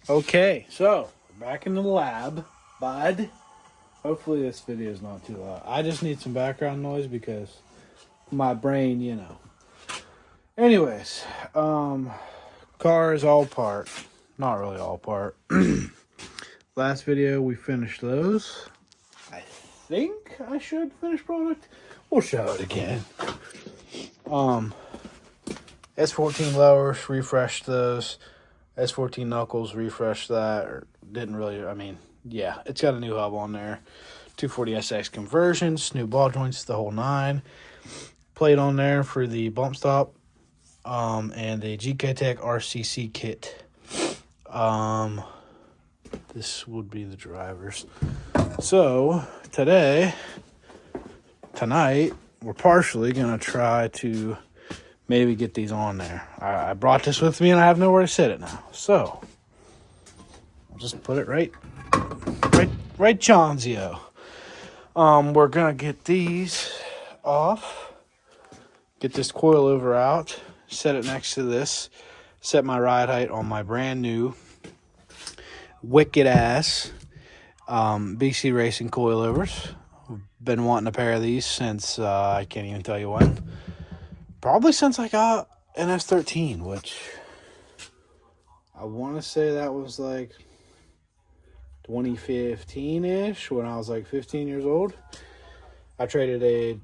Okay, so we're back in the lab, bud. Hopefully this video is not too loud. I just need some background noise because my brain, you know. Anyways, car is all part. Not really all part. Last video we finished those. I think I should finish product. We'll show it again. S14 lowers, refreshed those. S14 knuckles, refreshed that. Or didn't really, I mean, yeah, it's got a new hub on there. 240SX conversions, new ball joints, the whole nine. Plate on there for the bump stop. And a GK Tech RCC kit. This would be the drivers. So, tonight, we're partially going to try to maybe get these on there. I brought this with me and I have nowhere to sit it now. So, I'll just put it right Chonzio. We're going to get these off. Get this coilover out. Set it next to this. Set my ride height on my brand new wicked ass BC Racing coilovers. Been wanting a pair of these since I can't even tell you when. Probably since I got an S13, which I want to say that was like 2015-ish, when I was like 15 years old. I traded a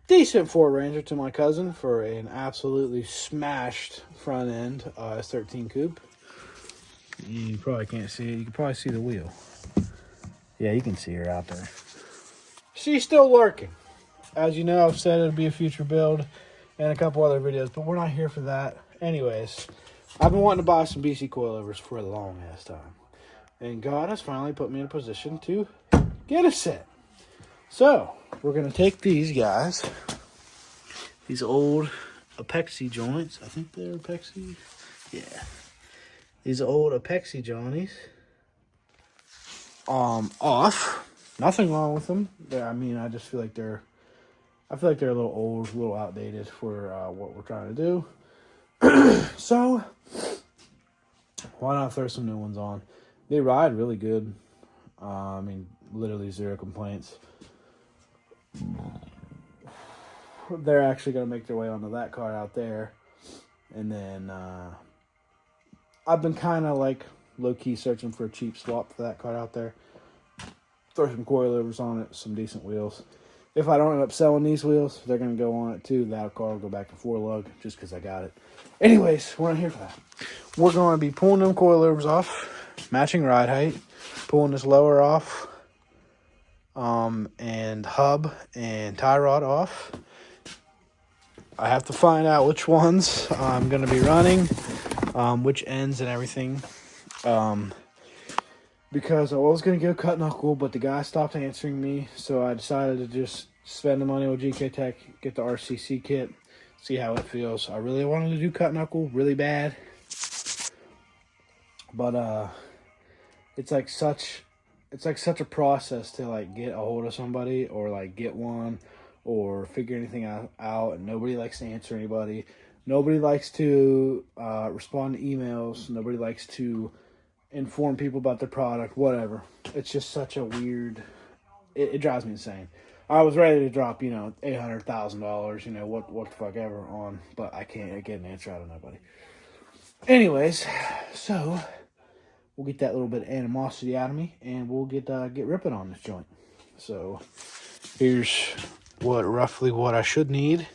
decent Ford Ranger to my cousin for an absolutely smashed front end S13 coupe. You probably can't see it. You can probably see the wheel. Yeah, you can see her out there. She's still lurking. As you know, I've said it'll be a future build and a couple other videos, but we're not here for that. Anyways, I've been wanting to buy some BC coilovers for a long ass time. And God has finally put me in a position to get a set. So, we're going to take these guys, these old Apexi joints. I think they're Apexi. Yeah. These old Apexi johnnies off. Nothing wrong with them. I mean, I just feel like they're a little old, a little outdated for what we're trying to do. So, why not throw some new ones on? They ride really good. I mean, literally zero complaints. They're actually going to make their way onto that car out there. And then I've been kind of like low-key searching for a cheap swap for that car out there. Throw some coilovers on it, some decent wheels. If I don't end up selling these wheels, they're going to go on it too. That car will go back to 4-lug just because I got it. Anyways, we're not here for that. We're going to be pulling them coilovers off, matching ride height, pulling this lower off, and hub and tie rod off. I have to find out which ones I'm going to be running, which ends and everything. Because I was going to go cut knuckle, but the guy stopped answering me, so I decided to just spend the money with GK Tech, get the RCC kit, see how it feels. I really wanted to do cut knuckle really bad, but it's like such a process to like get a hold of somebody or like get one or figure anything out, and nobody likes to answer anybody. Nobody likes to respond to emails. Nobody likes to inform people about their product, whatever. It's just such a weird, it drives me insane. I was ready to drop, $800,000, what the fuck ever on, but I can't get an answer out of nobody. Anyways, so we'll get that little bit of animosity out of me, and we'll get ripping on this joint. So here's roughly what I should need.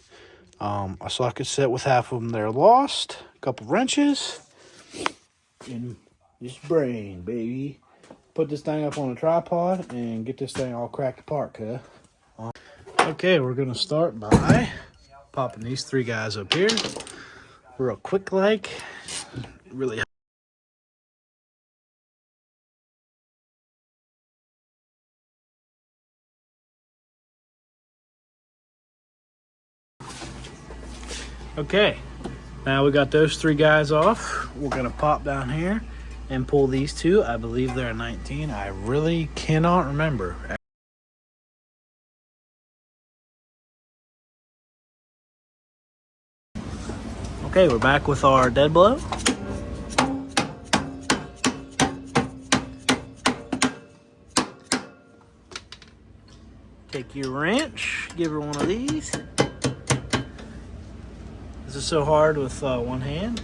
A socket set with half of them there lost, a couple wrenches, and this brain, baby. Put this thing up on a tripod and get this thing all cracked apart, huh? Okay, we're going to start by popping these three guys up here. Real quick like. Really. Okay, now we got those three guys off. We're going to pop down here and pull these two. I believe they're 19. I really cannot remember. Okay, we're back with our dead blow. Take your wrench, give her one of these. This is so hard with one hand.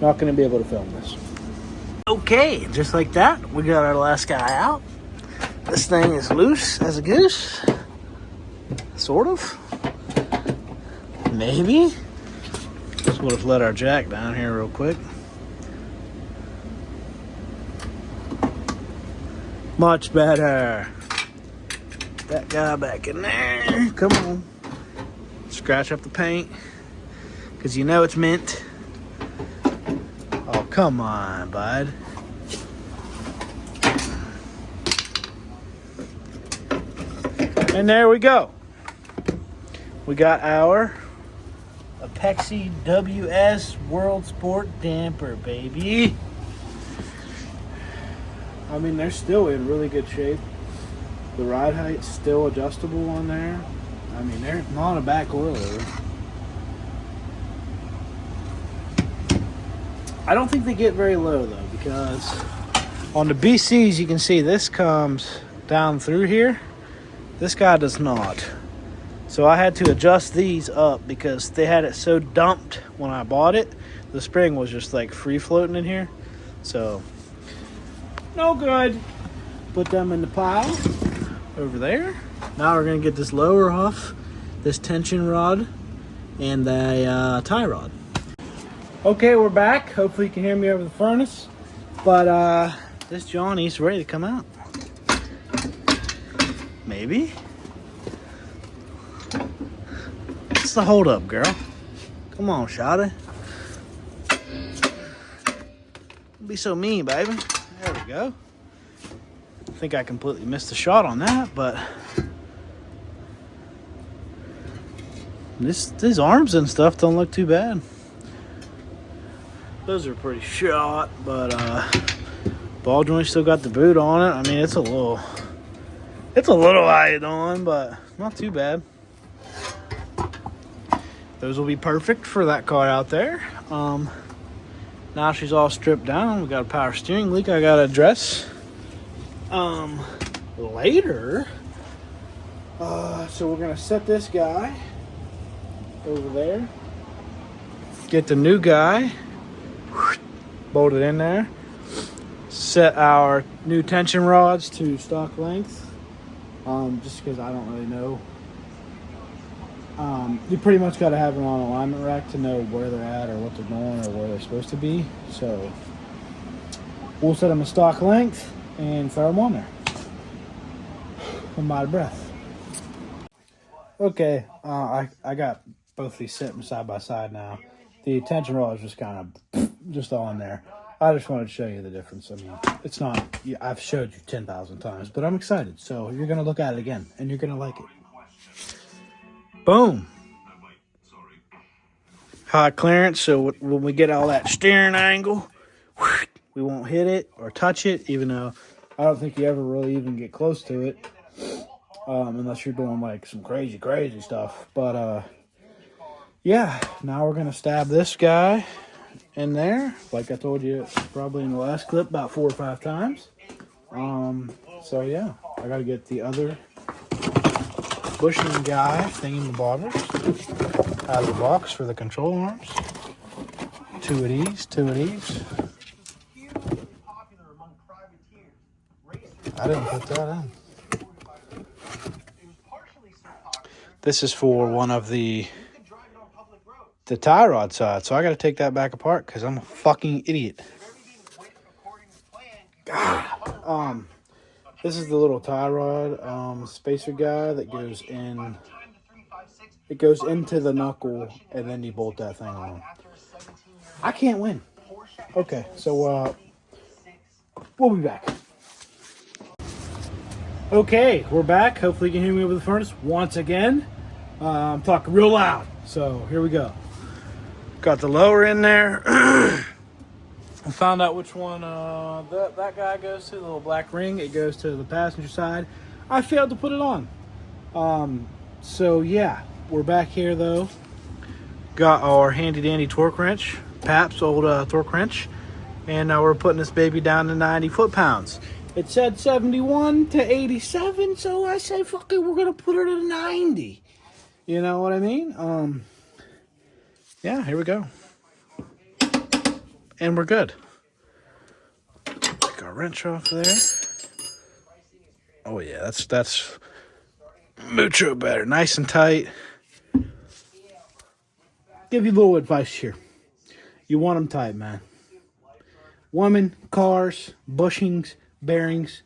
Not going to be able to film this. Okay, just like that, we got our last guy out. This thing is loose as a goose. Sort of. Maybe. Just would have let our jack down here real quick. Much better. That guy back in there. Come on. Scratch up the paint. Because you know it's mint. Oh, come on, bud. And there we go. We got our Apexi WS World Sport damper, baby. I mean, they're still in really good shape. The ride height's still adjustable on there. I mean, they're not a bad coilover. I don't think they get very low though, because on the BCs you can see this comes down through here. This guy does not. So I had to adjust these up because they had it so dumped when I bought it. The spring was just like free floating in here. So no good. Put them in the pile over there. Now we're gonna get this lower off, this tension rod and the tie rod. Okay, we're back. Hopefully you can hear me over the furnace. But this Johnny's ready to come out. Maybe. What's the hold up, girl? Come on, Shawty. Don't be so mean, baby. There we go. I think I completely missed the shot on that, but these arms and stuff don't look too bad. Those are pretty shot, but ball joint still got the boot on it. I mean, it's a little light on, but not too bad. Those will be perfect for that car out there. Now she's all stripped down. We got a power steering leak I gotta address later. So we're gonna set this guy over there. Get the new guy bolted in there. Set our new tension rods to stock length. Just because I don't really know. You pretty much got to have them on alignment rack to know where they're at or what they're doing or where they're supposed to be. So we'll set them a stock length and throw them on there. I'm out of breath. Okay, I got both these sitting side by side now. The tension rod is just kind of just on there. I just wanted to show you the difference. I mean, it's not, I've showed you 10,000 times, but I'm excited. So you're going to look at it again and you're going to like it. Boom. High clearance, so when we get all that steering angle, we won't hit it or touch it, even though I don't think you ever really even get close to it, unless you're doing like some crazy stuff. But yeah, now we're gonna stab this guy in there, like I told you probably in the last clip about 4 or 5 times. So yeah, I gotta get the other bushing guy thingamabobbers out of the box for the control arms. 2 of these, 2 of these. I didn't put that in. This is for one of the tie rod side, so I got to take that back apart because I'm a fucking idiot. God. This is the little tie rod spacer guy that goes in. It goes into the knuckle, and then you bolt that thing on. I can't win. Okay, so we'll be back. Okay, we're back. Hopefully you can hear me over the furnace once again. I'm talking real loud, so here we go. Got the lower in there. I found out which one that guy goes to, the little black ring. It goes to the passenger side. I failed to put it on. So yeah, we're back here though. Got our handy dandy torque wrench, Pap's old torque wrench, and now we're putting this baby down to 90 foot-pounds. It said 71 to 87, so I say, fuck it, we're gonna put it at 90. You know what I mean? Yeah, here we go. And we're good. Take our wrench off there. Oh yeah, that's mucho better. Nice and tight. Give you a little advice here. You want them tight, man. Women, cars, bushings, bearings,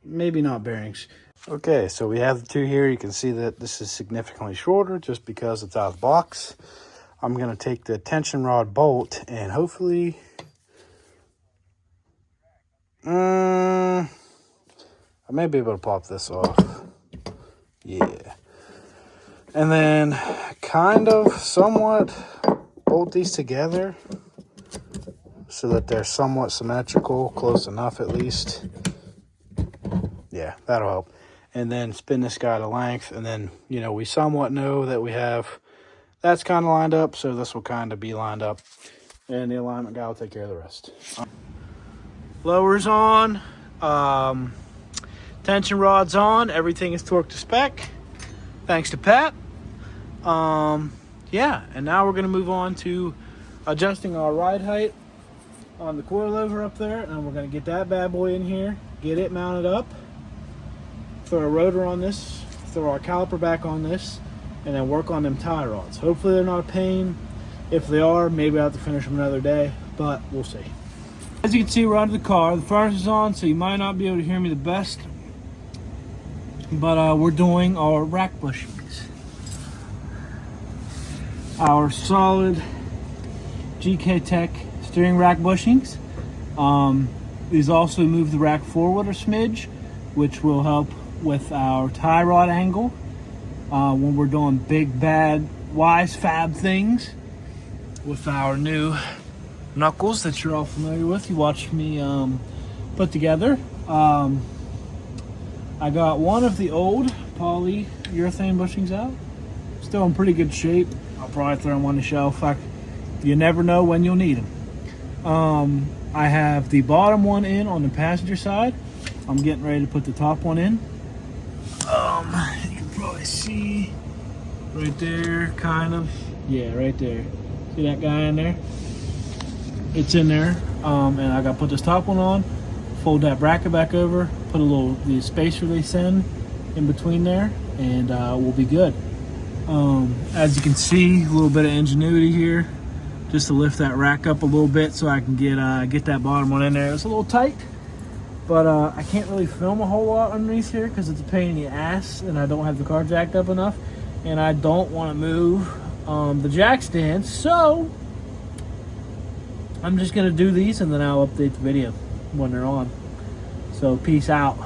maybe not bearings. Okay, so we have the two here. You can see that this is significantly shorter just because it's out of the box. I'm going to take the tension rod bolt and hopefully... I may be able to pop this off. Yeah. And then kind of somewhat bolt these together so that they're somewhat symmetrical, close enough at least. Yeah, that'll help. And then spin this guy to length, and then, you know, we somewhat know that we have that's kind of lined up, so this will kind of be lined up, and the alignment guy will take care of the rest. Blowers on, tension rods on, everything is torqued to spec, thanks to Pat. Yeah, and now we're going to move on to adjusting our ride height on the coilover up there, and we're going to get that bad boy in here, get it mounted up, throw a rotor on this, throw our caliper back on this, and then work on them tie rods. Hopefully they're not a pain. If they are, maybe I'll have to finish them another day, but we'll see. As you can see, we're out of the car. The furnace is on, so you might not be able to hear me the best, but we're doing our rack bushings. Our solid GK Tech steering rack bushings. These also move the rack forward a smidge, which will help with our tie rod angle when we're doing big, bad, wise fab things with our new knuckles that you're all familiar with. You watched me put together. I got one of the old polyurethane bushings out. Still in pretty good shape. I'll probably throw them on the shelf. You never know when you'll need them. I have the bottom one in on the passenger side. I'm getting ready to put the top one in. You can probably see right there, kind of. Yeah, right there. See that guy in there? It's in there. And I got to put this top one on, fold that bracket back over, put the space release in between there, and we'll be good. As you can see, a little bit of ingenuity here, just to lift that rack up a little bit so I can get that bottom one in there. It's a little tight, but I can't really film a whole lot underneath here because it's a pain in the ass and I don't have the car jacked up enough, and I don't want to move the jack stands, so I'm just gonna do these and then I'll update the video when they're on. So peace out.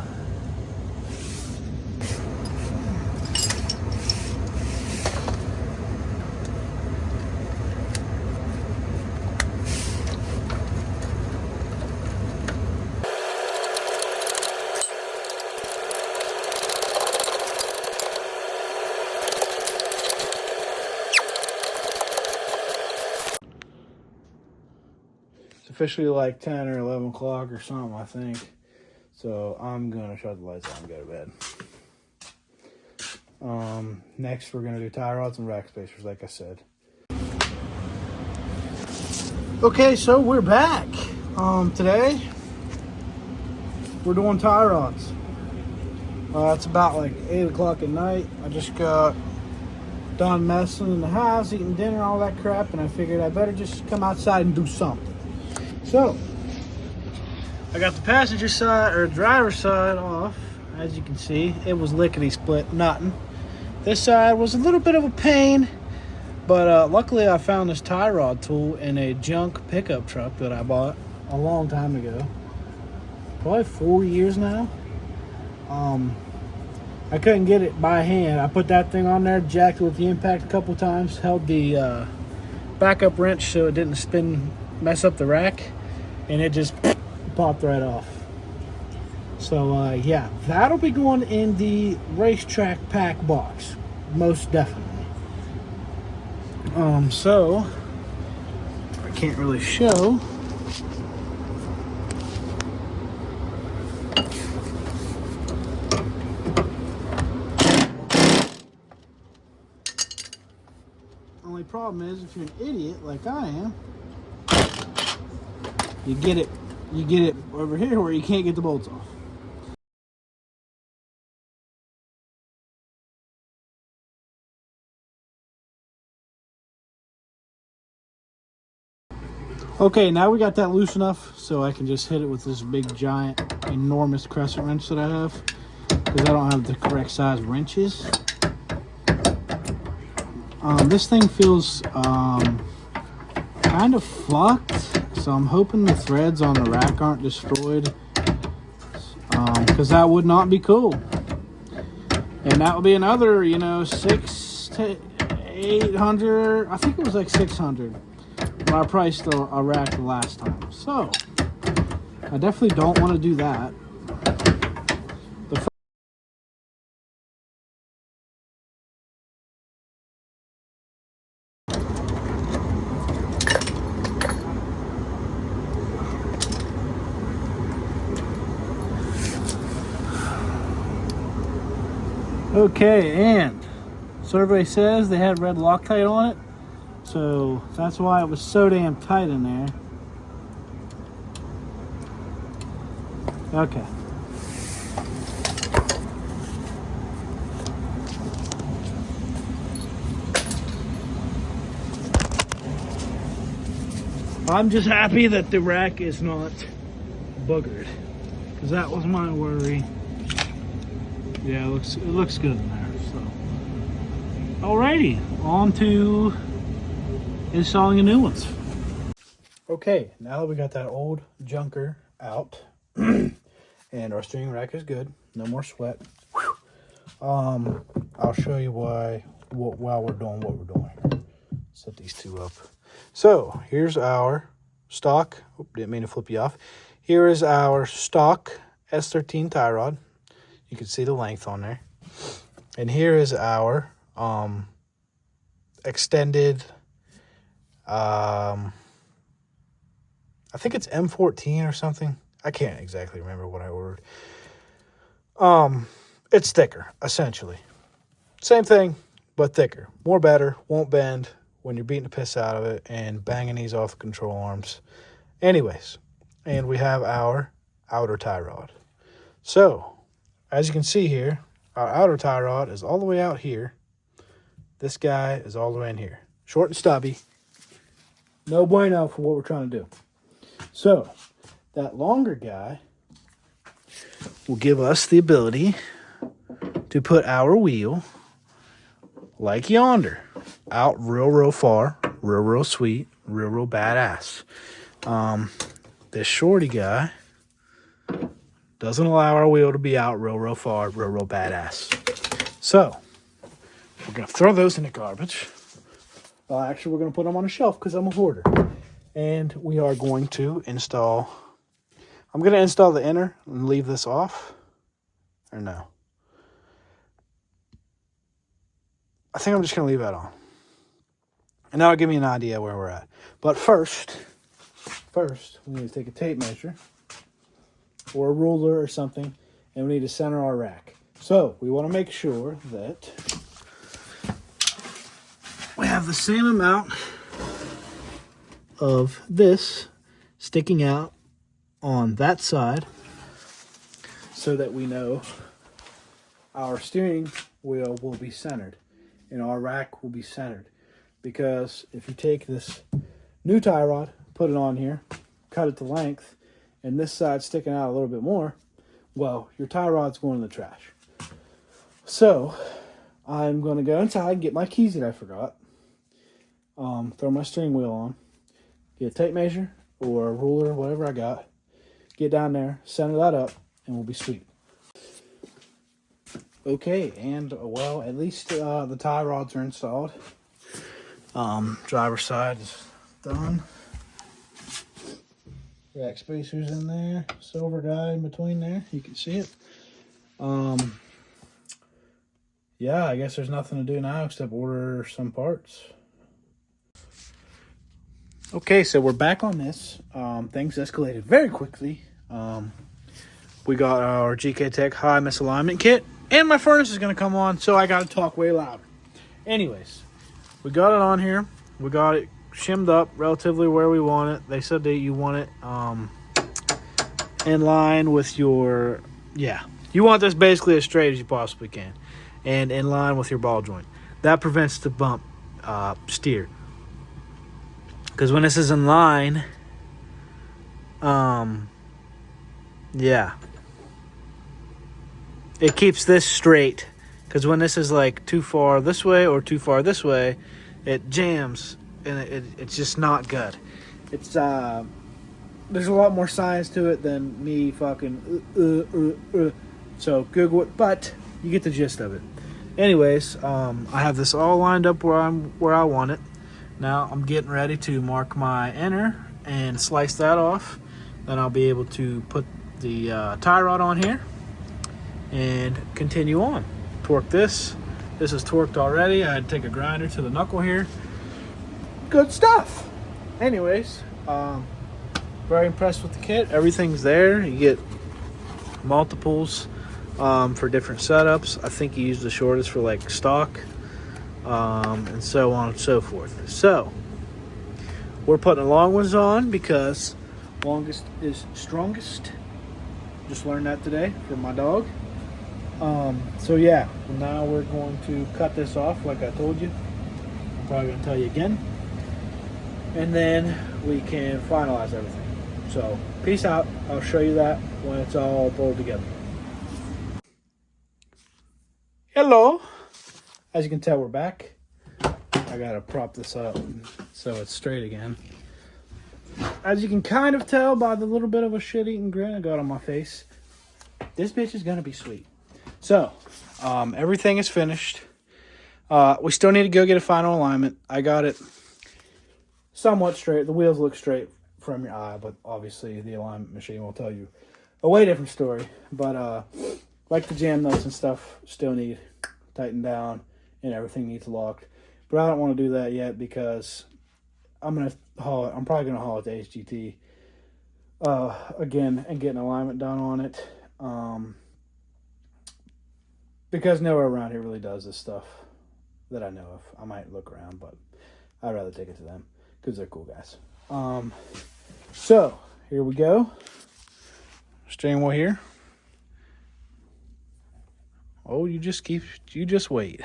Officially like 10 or 11 o'clock or something, I think. So I'm gonna shut the lights on and go to bed. Next we're gonna do tie rods and rack spacers, like I said. Okay, so we're back. Today we're doing tie rods. It's about like 8 o'clock at night. I just got done messing in the house, eating dinner, all that crap, and I figured I better just come outside and do something. So, I got the passenger side, or driver's side off. As you can see, it was lickety-split, nothing. This side was a little bit of a pain, but luckily I found this tie rod tool in a junk pickup truck that I bought a long time ago. Probably 4 years now. I couldn't get it by hand. I put that thing on there, jacked it with the impact a couple times, held the backup wrench so it didn't mess up the rack, and it just popped right off. So yeah, that'll be going in the racetrack pack box, most definitely. So I can't really show. problem is, if you're an idiot like I am, you get it over here where you can't get the bolts off. Okay, now we got that loose enough so I can just hit it with this big, giant, enormous crescent wrench that I have, because I don't have the correct size wrenches. This thing feels kind of fucked, so I'm hoping the threads on the rack aren't destroyed, because that would not be cool. And that would be another, you know, 600 to 800. I think it was like 600. I priced a rack the last time, so I definitely don't want to do that. Okay, and survey says they had red Loctite on it, so that's why it was so damn tight in there. Okay. I'm just happy that the rack is not boogered, because that was my worry. Yeah, it looks good in there. So, alrighty, on to installing a new ones. Okay, now that we got that old junker out, and our steering rack is good, no more sweat. I'll show you while we're doing what we're doing here. Set these two up. So here's our stock. Oh, didn't mean to flip you off. Here is our stock S13 tie rod. You can see the length on there. And here is our extended, I think it's M14 or something. I can't exactly remember what I ordered. It's thicker, essentially. Same thing, but thicker. More better, won't bend when you're beating the piss out of it and banging these off the control arms. Anyways, and we have our outer tie rod. So, as you can see here, our outer tie rod is all the way out here. This guy is all the way in here. Short and stubby. No bueno for what we're trying to do. So, that longer guy will give us the ability to put our wheel, like yonder, out real far, real sweet, real badass. This shorty guy doesn't allow our wheel to be out real far, real badass. So, we're going to throw those in the garbage. Actually, we're going to put them on a shelf because I'm a hoarder. And we are going to install... I'm going to install the inner and leave this off. Or no? I think I'm just going to leave that on. And that'll give me an idea where we're at. But first, we need to take a tape measure or a ruler or something, and we need to center our rack. So we want to make sure that we have the same amount of this sticking out on that side so that we know our steering wheel will be centered and our rack will be centered. Because if you take this new tie rod, put it on here, cut it to length, and this side sticking out a little bit more, well, your tie rod's going in the trash. So, I'm going to go inside and get my keys that I forgot. Throw my steering wheel on. Get a tape measure or a ruler, whatever I got. Get down there, center that up, and we'll be sweet. Okay, and, well, at least the tie rods are installed. Driver's side is done. Rack spacers in there, silver guy in between there, you can see it. Yeah, I guess there's nothing to do now except order some parts. Okay, so we're back on this. Things escalated very quickly. We got our GK Tech high misalignment kit, and my furnace is going to come on, so I got to talk way louder. Anyways, we got it on here. we got it shimmed up relatively where we want it. They said that you want it in line with your, yeah, you want this basically as straight as you possibly can and in line with your ball joint. That prevents the bump steer. Because when this is in line, yeah, it keeps this straight. Because when this is like too far this way or too far this way, it jams and it's just not good. It's there's a lot more science to it than me fucking So Google it, but you get the gist of it. Anyways, I have this all lined up where I want it. Now I'm getting ready to mark my enter and slice that off. Then I'll be able to put the tie rod on here and continue on. Torque this. This is torqued already. I had to take a grinder to the knuckle here. Good stuff. Anyways, very impressed with the kit. Everything's there. You get multiples for different setups. I think you use the shortest for like stock, and so on and so forth. So we're putting the long ones on because longest is strongest. Just learned that today from my dog. So yeah, now we're going to cut this off like I told you. I'm probably going to tell you again. And then we can finalize everything. So peace out. I'll show you that when it's all pulled together. Hello. As you can tell, we're back. I got to prop this up so it's straight again. As you can kind of tell by the little bit of a shit-eating grin I got on my face, this bitch is going to be sweet. So, everything is finished. We still need to go get a final alignment. I got it somewhat straight. The wheels look straight from your eye, but obviously the alignment machine will tell you a way different story. But, like the jam nuts and stuff, still need tightened down, and everything needs locked. But I don't want to do that yet because I'm probably going to haul it to HGT again and get an alignment done on it. Because nowhere around here really does this stuff that I know of. I might look around, but I'd rather take it to them because they're cool guys. So here we go. Steering wheel here. Oh, you just wait.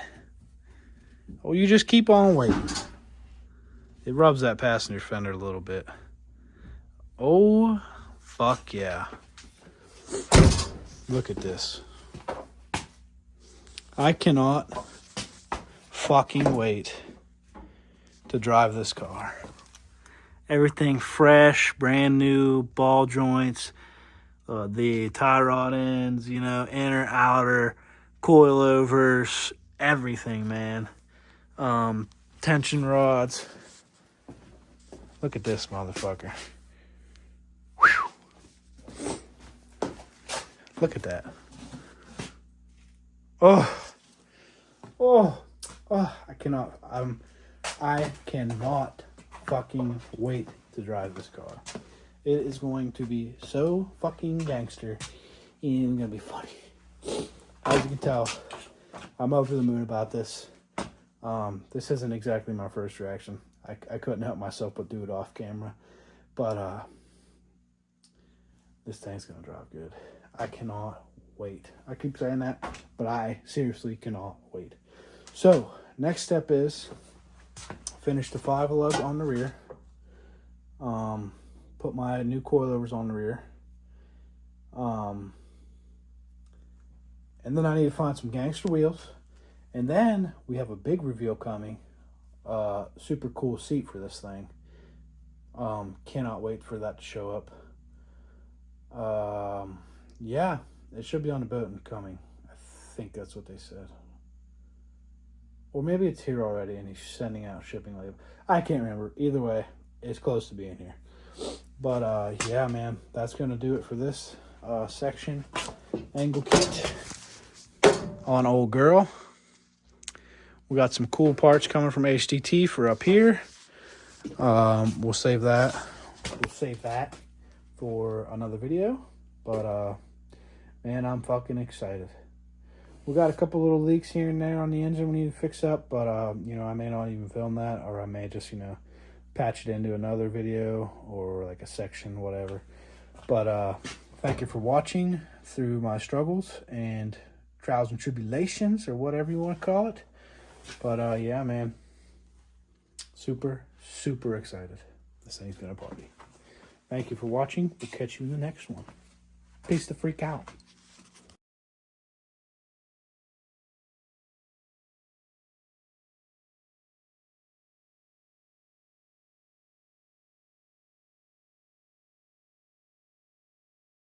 Oh, you just keep on waiting. It rubs that passenger fender a little bit. Oh, fuck yeah. Look at this. I cannot fucking wait to drive this car. Everything fresh, brand new, ball joints, the tie rod ends, you know, inner, outer, coilovers, everything, man. Tension rods. Look at this motherfucker. Whew. Look at that. I cannot fucking wait to drive this car. It is going to be so fucking gangster and gonna be funny. As you can tell, I'm over the moon about this. This isn't exactly my first reaction. I couldn't help myself but do it off camera. But this thing's gonna drive good. I cannot wait. I keep saying that, but I seriously cannot wait. So, next step is finish the 5 lug on the rear. Put my new coilovers on the rear. And then I need to find some gangster wheels. And then we have a big reveal coming. Super cool seat for this thing. Cannot wait for that to show up. Yeah, it should be on the boat and coming. I think that's what they said. Or maybe it's here already and he's sending out shipping label. I can't remember. Either way, it's close to being here. But yeah, man, that's going to do it for this section angle kit on old girl. We got some cool parts coming from HDT for up here. We'll save that. We'll save that for another video. But man, I'm fucking excited. We got a couple little leaks here and there on the engine we need to fix up, but you know, I may not even film that, or I may just, you know, patch it into another video or like a section, whatever. But thank you for watching through my struggles and trials and tribulations, or whatever you want to call it. But yeah, man, super excited. This thing's gonna party. Thank you for watching. We'll catch you in the next one. Peace the freak out.